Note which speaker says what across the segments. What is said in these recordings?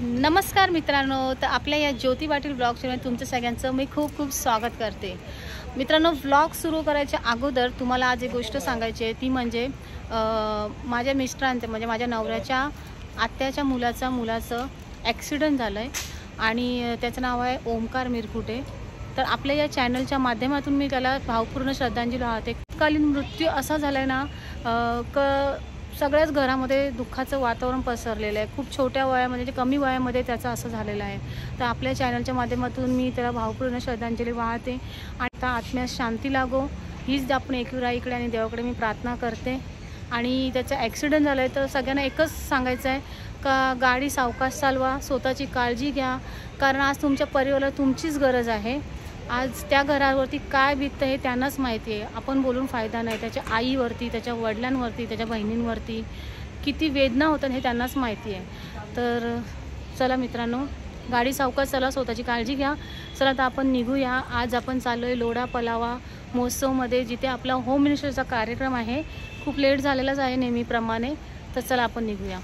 Speaker 1: नमस्कार मित्रांनो, तर आपल्या या ज्योती पाटील ब्लॉग चॅनल तुमचं सगळ्यांचं मी खूप खूप स्वागत करते. मित्रांनो, ब्लॉग सुरू करायच्या अगोदर तुम्हाला आज एक गोष्ट सांगायची आहे, ती म्हणजे माझ्या मिस्टरांचं म्हणजे माझ्या नवऱ्याच्या आत्याच्या मुलाचं ॲक्सिडेंट झालं आहे आणि त्याचं नाव आहे ओमकार मिरकुटे. तर आपल्या या चॅनलच्या माध्यमातून मी त्याला भावपूर्ण श्रद्धांजली वाहते. कालीन मृत्यू असा झाला आहे ना, सगळ्याच घरामध्ये दुःखाचं वातावरण पसरलेलं आहे. खूप छोट्या वयामध्ये कमी वयामध्ये त्याचं असं झालेलं आहे. तर आपल्या चॅनलच्या माध्यमातून मी त्याला भावपूर्ण श्रद्धांजली वाहते आणि आता आत्म्यास शांती लागो हीच आपण एकविराईकडे आणि देवाकडे मी प्रार्थना करते. आणि त्याचा ॲक्सिडेंट झाला आहे तर सगळ्यांना एकच सांगायचं आहे का गाडी सावकाश चालवा, स्वतःची काळजी घ्या, कारण आज तुमच्या परिवाराला तुमचीच गरज आहे. आज त्या घरावरती काय बीततं हे त्यांनाच माहिती आहे. आपण बोलून फायदा नाही. त्याच्या आईवरती, त्याच्या वडिलांवरती, त्याच्या बहिणींवरती किती वेदना होतात हे त्यांनाच माहिती आहे. तर चला मित्रांनो, गाडी सावकाश चला, स्वतःची काळजी घ्या. चला तर आपण निघूया. आज आपण चाललो आहे लोढा पलावा महोत्सवमध्ये, जिथे आपला होम मिनिस्टरचा कार्यक्रम आहे. खूप लेट झालेलाच आहे नेहमीप्रमाणे. तर चला आपण निघूया.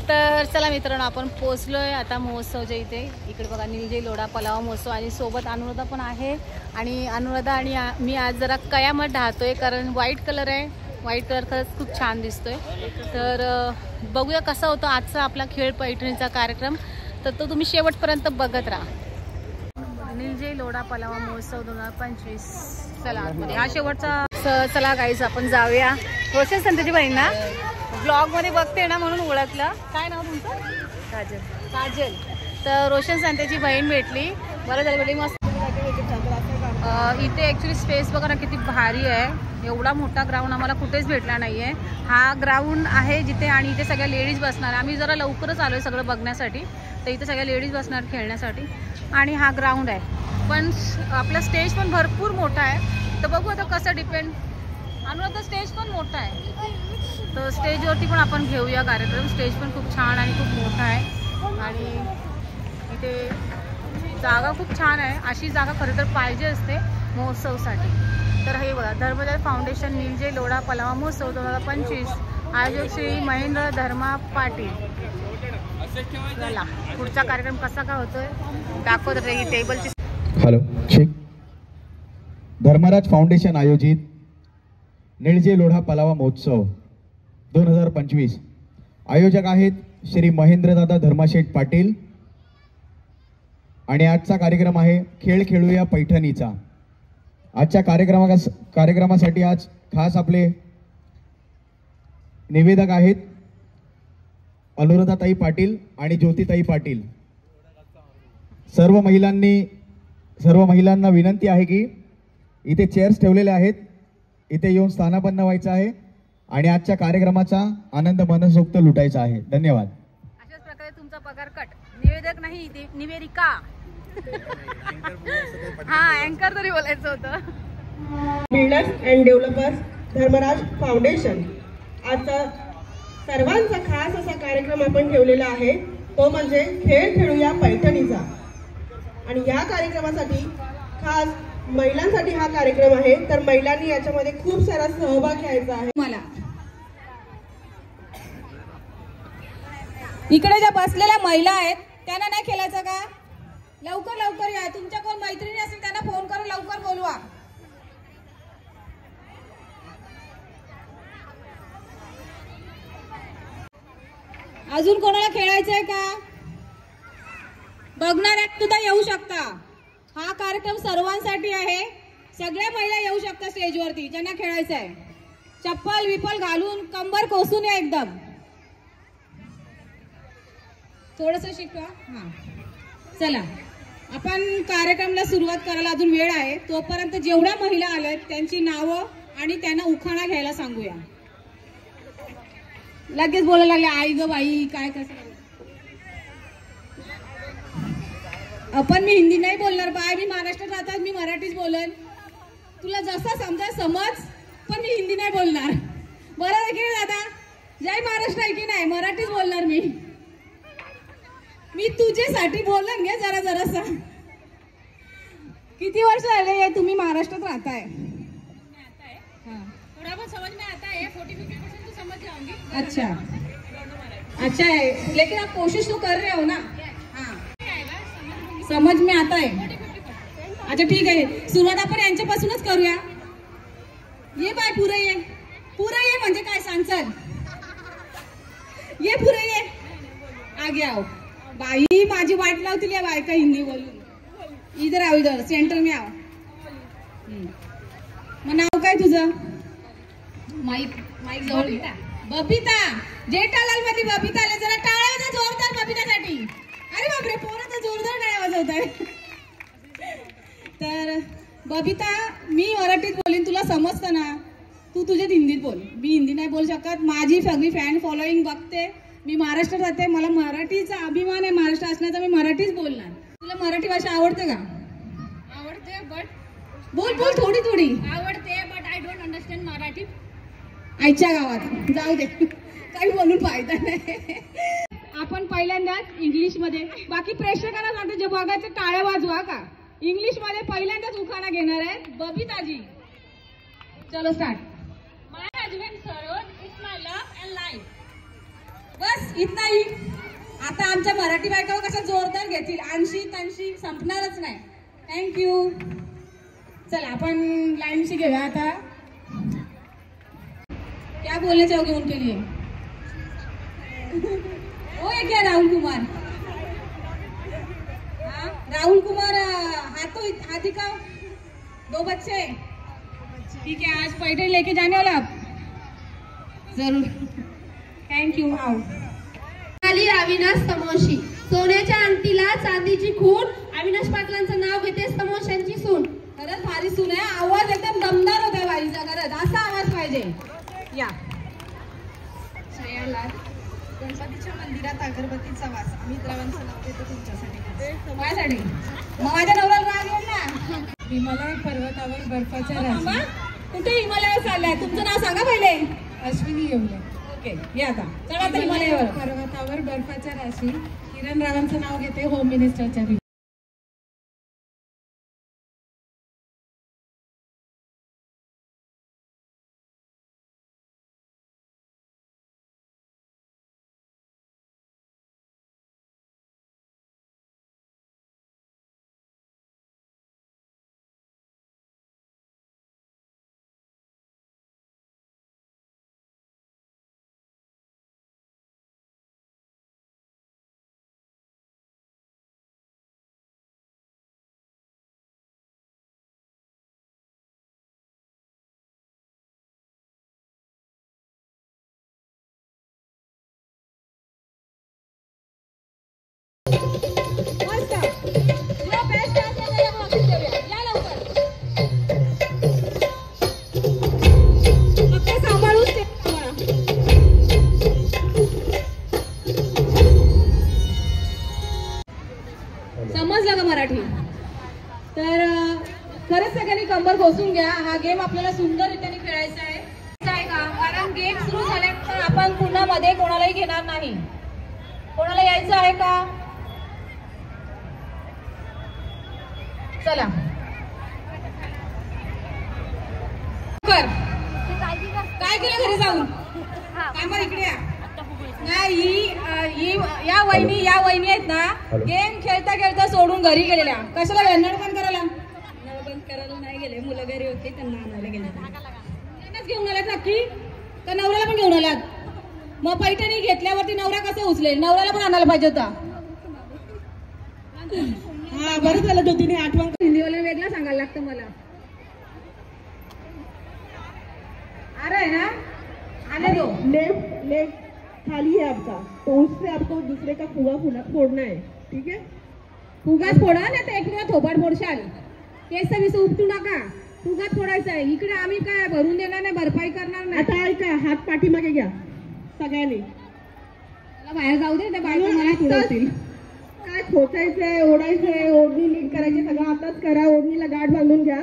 Speaker 1: तर चला मित्रांनो, आपण पोचलो आहे आता महोत्सवच्या इथे. इकडे बघा निलजे लोढा पलावा महोत्सव आणि सोबत अनुराधा पण आहे. आणि अनुराधा आणि मी आज जरा कयामत राहतो आहे, कारण व्हाईट कलर आहे. व्हाईट कलर खरंच खूप छान दिसतो आहे. तर बघूया कसा होतो आजचा आपला खेळ पैठणीचा कार्यक्रम. तर तो तुम्ही शेवटपर्यंत बघत राहा. निलजे लोढा पलावा महोत्सव 2025. चला हा शेवटचा. चला गाईज आपण जाऊया. रोशन संतची बहीण ना, ब्लॉगमध्ये बघते ना म्हणून ओळखलं. काय नाव तुमचं? काजल. काजल. तर रोशन संतेची बहीण भेटली, बरं झालं भेटली. मस्त इथे ॲक्च्युली स्पेस बघा ना किती भारी आहे. एवढा मोठा ग्राउंड आम्हाला कुठेच भेटला नाही आहे. हा ग्राउंड आहे जिथे, आणि इथे सगळ्या लेडीज बसणार. आम्ही जरा लवकरच आलो आहे सगळं बघण्यासाठी. तर इथे सगळ्या लेडीज बसणार खेळण्यासाठी. आणि हा ग्राउंड आहे, पण आपला स्टेज पण भरपूर मोठा आहे. तर बघू आता कसं डिपेंड. अनुराधा स्टेज पण मोठा आहे, तर स्टेजवरती पण आपण घेऊया कार्यक्रम. स्टेज पण खूप छान आणि खूप मोठा आहे. आणि इथे जागा खूप छान आहे. अशी जागा खरं तर पाहिजे असते महोत्सवसाठी. तर हे बघा, धर्मदाय फाउंडेशन निलजे लोढा पलावा महोत्सव 2025, आयोजक श्री महेंद्र धर्मा पाटील. चला पुढचा कार्यक्रम कसा काय होतोय दाखवत रे टेबलची.
Speaker 2: Hello check. धर्मराज फाउंडेशन आयोजित निलजे लोढा पलावा महोत्सव 2025. आयोजक आहेत श्री महेंद्रदादा धर्माशेठ पाटील. आणि आजचा कार्यक्रम आहे खेळ खेळूया पैठणीचा. आजच्या कार्यक्रमासाठी आज खास आपले निवेदक आहेत अनुराधाताई पाटील आणि ज्योतिताई पाटील. सर्व महिलांना विनंती आहे की इथे चेअर्स ठेवलेले आहेत, इथे येऊन स्थानापन्न व्हायचं आहे आणि आजच्या कार्यक्रमाचा आनंद मनसोक्त लुटायचा आहे. धन्यवाद.
Speaker 1: अशाच प्रकारे तुमचा पगार कट. निवेदक नाही, निवेदिका. हा, अँकर तरी बोलायचं होतं.
Speaker 3: Builders and developers Dharmaraj foundation आजचा सर्वांचा खास असा कार्यक्रम आपण ठेवलेला आहे, तो म्हणजे खेळ खेळूया पैठणीचा. आणि या कार्यक्रमासाठी खास महिलांसाठी हा कार्यक्रम आहे. तर महिलांनी याच्यामध्ये खूप सारा सहभाग घ्यायचा आहे.
Speaker 4: मला इकडे ज्या बसलेल्या महिला आहेत त्यांना नाही खेळायचं का? लवकर लवकर या. तुमच्या कोण मैत्रिणी असेल त्यांना फोन करून लवकर बोलवा. अजून कोणाला खेळायचंय का? बघणाऱ्या सुद्धा येऊ शकता. हा कार्यक्रम सर्वांसाठी आहे. सगळ्या महिला येऊ शकतात स्टेजवरती ज्यांना खेळायचं आहे. चप्पल विपल घालून कंबर कोसून या एकदम. थोडंसं शिकवा. हा चला आपण कार्यक्रमाला सुरुवात करायला अजून वेळ आहे. तोपर्यंत जेवढ्या महिला आल्यात त्यांची नावं आणि त्यांना उखाणा घ्यायला सांगूया. लगेच बोलायला लागले आई ग बाई काय कसं. आपण मी हिंदी नाही बोलणार बाय. मी महाराष्ट्रात राहतात, मी मराठीच बोलन. तुला जसा समजा समज, पण मी हिंदी नाही बोलणार. बरं आहे की दादा? जय महाराष्ट्र आहे की नाही? मराठीच बोलणार मी. मी तुझ्यासाठी बोलन घे जरा जरासा. किती वर्ष झाले तुम्ही महाराष्ट्रात राहताय? थोड़ा बहुत समझ में आता है. 40-50% तो समझ जाऊंगी. अच्छा अच्छा है, लेकिन आप कोशिश तो कर रहे हो ना। हाँ, समझ में आता है। अच्छा ठीक आहे, सुरुवात आपण यांच्यापासूनच करूया। ये बाय पुरं ये, पुरं ये म्हणजे काय सांग चल, ये पुरं ये, आगे आओ। बाई माझी वाट लावतील या बायका हिंदी बोलून। इधर आओ, इधर सेंटर में आओ। मग नाव काय तुझं? माईक जवळ, बबिता। जेठालाल मध्ये बबिता आले, जरा टाळ्या वाजवा जोरदार बबितासाठी। अरे बापरे, पोरं तर जोरदार टाळ्या वाजवताय। तर बबिता, मी मराठीत बोलीन, तुला समजतं ना, तू तुझ्यात हिंदीत बोल। मी हिंदी नाही बोलू शकत, माझी सगळी फॅन फॉलोईंग बघते, मी महाराष्ट्रात राहते, मला मराठीचा अभिमान आहे महाराष्ट्र असण्याचा, मी मराठीच बोलणार। तुला मराठी भाषा आवडते का?
Speaker 5: आवडते बट
Speaker 4: बोल बोल, थोडी थोडी
Speaker 5: आवडते but I don't understand Marathi.
Speaker 4: आईच्या गावात जाऊ दे, काही बोलून फायदा नाही। आपण पहिल्यांदाच इंग्लिश मध्ये, बाकी प्रेक्षकांना सांगतो जे बघायचं टाळ्या वाजवा का। इंग्लिश मध्ये पहिल्यांदाच उखाणा घेणार आहेत बबिताजी। चलो start.
Speaker 5: My husband Saroj is my love and life.
Speaker 4: बस इतना ही। आता आमच्या मराठी बायका कशा जोरदार घेतील, 80-80 संपणारच नाही। थँक्यू। चला आपण लाईनशी घेऊया आता। क्या बोलना चाहोगे उनके लिए? वो है क्या राहुल कुमार? हाँ, राहुल कुमार हाथ दिखाओ। 2 बच्चे, ठीक है, आज पैठणी लेके जाने वाले आप? जरूर, थँक्यू। आओ।
Speaker 6: आली अविनाश समोशी, सोन्याच्या अंगठीला चांदीची खूण, अविनाश पाटलांचं नाव घेते, समोशांची सून।
Speaker 4: खरंच भारी सून आहे, आवाज एकदम दमदार होता बाईचा, खरंच असा आवाज पाहिजे। या
Speaker 7: श्रेयाला गणपतीच्या मंदिरात अगरबत्तीचा वास, अमित रावांचं नाव देतो तुमच्यासाठी।
Speaker 4: माझ्यासाठी? मग माझ्या नवऱ्याला राग येईल ना।
Speaker 7: हिमालय पर्वतावर बर्फाच्या
Speaker 4: थांबा,
Speaker 7: राशी,
Speaker 4: कुठे हिमालयावर चाललाय? तुमचं नाव सांगा पहिले।
Speaker 7: अश्विनी येवले।
Speaker 4: ओके, या आता चला आता हिमालयावर।
Speaker 7: पर्वतावर बर्फाच्या राशी, किरण रावांचं नाव घेते, होम मिनिस्टरच्या।
Speaker 4: समजलं का मराठी? तर खरंच सगळ्यांनी कंबर घोसून घ्या। हा गेम आपल्याला सुंदर रीतीने खेळायचा आहे का, कारण गेम सुरू झाल्यानंतर आपण पुन्हा मध्ये कोणालाही घेणार नाही। कोणाला यायचं आहे का? चला कर, काय केलं घरी जाऊन? काय मग इकडे या। नाही, या वहिनी आहेत ना, गेम खेळता खेळता सोडून घरी गेलेल्या। कशाला नळ बंद करायला?
Speaker 7: नळ बंद करायला नाही गेले, मुलं घरी होते, त्यांना आणायला गेले।
Speaker 4: त्यांनाच घेऊन आलात नक्की का नवऱ्याला पण घेऊन आलात? मग पैठणी घेतल्यावरती नवरा कसं उचलेल? नवऱ्याला पण आणायला पाहिजे होता।
Speaker 3: हा, बरं झालं ज्योतीने आठवण।
Speaker 4: हिंदीवाला वेगळं सांगायला लागतं मला। अरे ना, आले दो।
Speaker 3: लेफ्ट लेग खाली है आपका, तो उससे आपको दूसरे का फुगा फोड़ना है, ठीक है?
Speaker 4: फुगाच फोडा ना, तर एक वेळा थोबाड फोडशाल। केस विस उपटू नका, फुगाच फोडायचा आहे। इकडे आम्ही काय भरून देणार नाही, भरपाई करणार नाही।
Speaker 3: आता ऐका, हात पाठीमागे घ्या सगळ्यांनी।
Speaker 4: मला बाहेर जाऊ दे, त्या बायका मला पुरवतील।
Speaker 3: काय खोचायचंय, ओढायचंय, ओढणी लीड करायची, सगळं आताच करा। ओढणीला गाठ बांधून घ्या।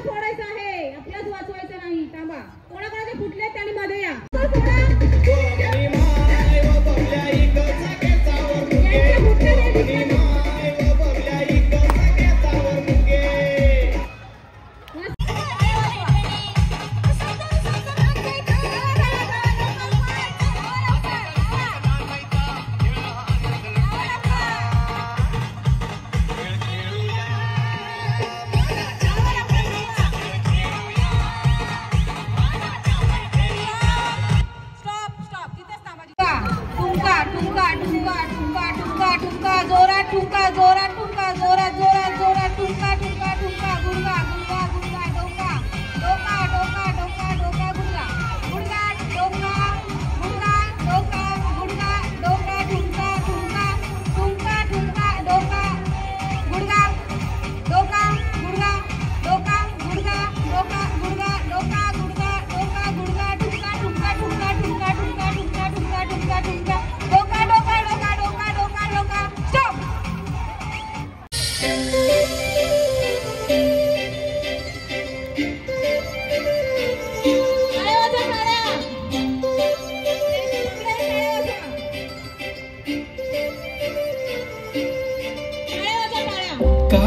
Speaker 4: फोडायचं आहे, आपल्याच वाचवायचं नाही। थांबा, कोणाकोणाचे फुटले त्यांनी मध्ये या।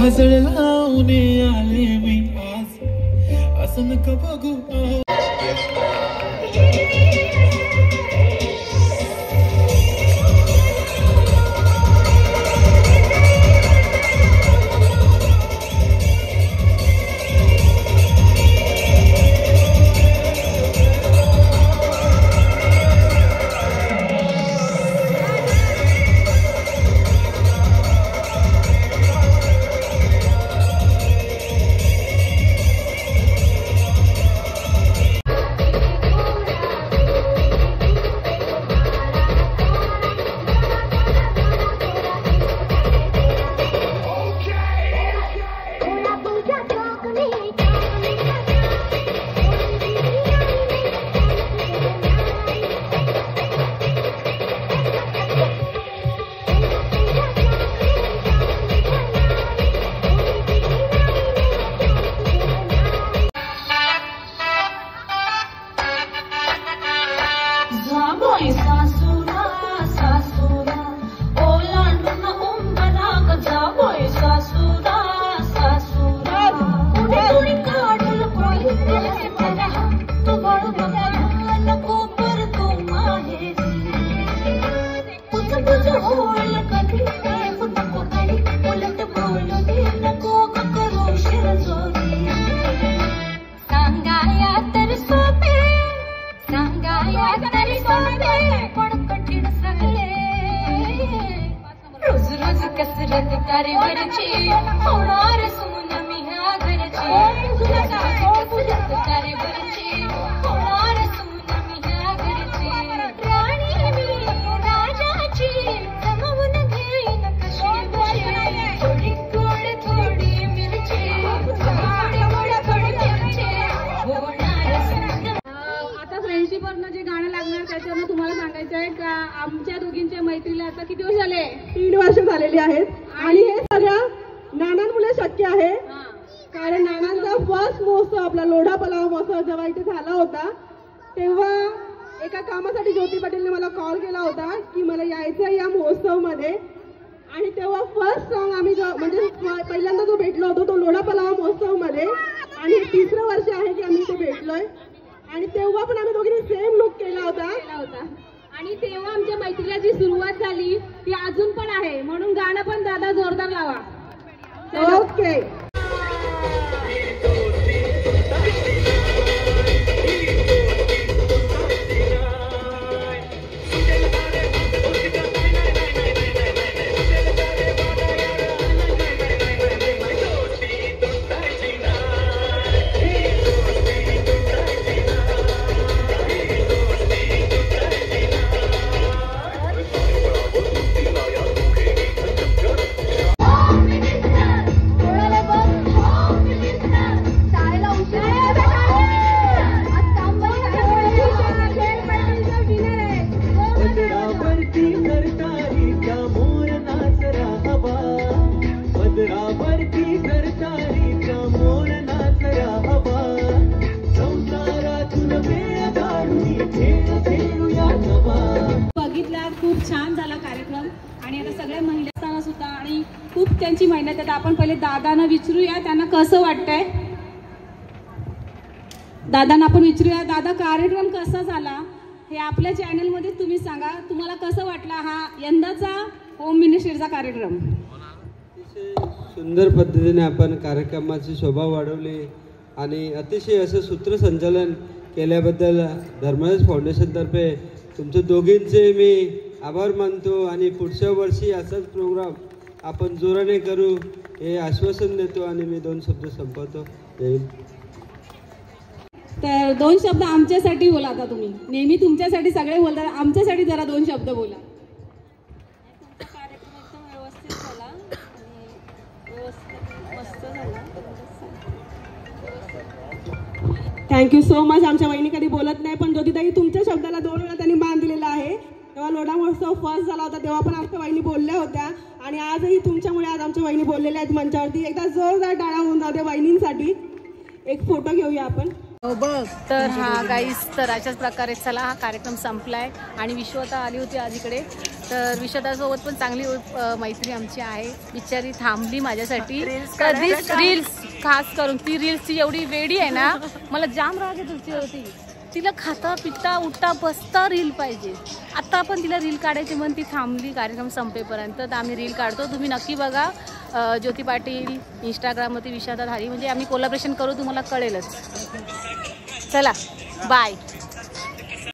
Speaker 8: काजळ लावून आले मी आज असं नका बघू
Speaker 4: आमच्या दोघींच्या मैत्रीला आता किती वर्ष झाले?
Speaker 3: 3 वर्ष झालेली आहेत आणि हे सगळं नानांमुळे शक्य आहे. कारण नानांचा फर्स्ट महोत्सव आपला लोढा पलाव महोत्सव जेव्हा इथे झाला होता तेव्हा एका कामासाठी ज्योती पाटीलने मला कॉल केला होता की मला यायचं या महोत्सवमध्ये. आणि तेव्हा फर्स्ट सॉन्ग आम्ही म्हणजे पहिल्यांदा जो भेटलो होतो तो लोढा पलाव महोत्सवमध्ये आणि 3रं वर्ष आहे की आम्ही इथे भेटलोय. आणि तेव्हा पण आम्ही दोघींनी सेम लुक केला होता
Speaker 4: आणि तेव्हा आमच्या मैत्रीला जी सुरुवात झाली ती अजून पण आहे. म्हणून गाणं पण दादा जोरदार लावा.
Speaker 3: ओके.
Speaker 4: खूप छान झाला कार्यक्रम आणि आता सगळ्या महिला असताना सुद्धा आणि खूप त्यांची मेहनत आहे. आपण पहिले दादांना विचारूया त्यांना कसं वाटतंय. दादांना आपण विचारूया, दादा कार्यक्रम कसा झाला हे आपल्या चॅनलमध्ये तुम्ही सांगा. तुम्हाला कसं वाटला हा यंदाचा होम मिनिस्ट्रीचा कार्यक्रम?
Speaker 9: सुंदर पद्धतीने आपण कार्यक्रमाची शोभा वाढवली आणि अतिशय असं सूत्रसंचालन केल्याबद्दल धर्मराज फाउंडेशनतर्फे तुमच्या दोघींचे मी आभार मानतो आणि पुढच्या वर्षी असाच प्रोग्राम आपण जोराने करू हे आश्वासन देतो आणि मी 2 शब्द संपवतो.
Speaker 4: तर 2 शब्द आमच्यासाठी बोला. आता तुम्ही नेहमी तुमच्यासाठी सगळे बोलता, आमच्यासाठी जरा 2 शब्द बोला.
Speaker 5: कार्यक्रम एकदम व्यवस्थित झाला आणि व्यवस्थित मस्त झाला.
Speaker 3: Thank you so much. आमच्या वहिनी कधी बोलत नाही पण ज्योतिताई तुमच्या शब्दाला 2 वेळा त्यांनी मान दिलेला आहे. तेव्हा लोढा महोत्सव फर्स्ट झाला होता तेव्हा पण आमच्या वहिनी बोलल्या होत्या आणि आजही तुमच्यामुळे आज आमच्या वहिनी बोललेल्या आहेत मंचावरती. एकदा जोरदार टाळ्या होऊन जाऊ द्या वहिनींसाठी. एक फोटो घेऊया आपण.
Speaker 1: तर हा गाईस, तर अशाच प्रकारे चला हा कार्यक्रम संपलाय आणि विश्वता आली होती आज इकडे. तर विशादासोबत पण चांगली मैत्री आमची आहे. बिचारी थांबली माझ्यासाठी कधीच रील्स, खास करून ती रील्सची एवढी वेडी आहे ना, मला जाम राग येत होती. तिला खाता पिता उठता बसता रील पाहिजे. आता आपण तिला रील काढायची म्हणून ती थांबली कार्यक्रम संपेपर्यंत. तर आम्ही रील काढतो, तुम्ही नक्की बघा. ज्योती पाटील इंस्टाग्रामवरती विशादा धारी, म्हणजे आम्ही कोलॅबरेशन करू, तुम्हाला कळेलच. चला बाय.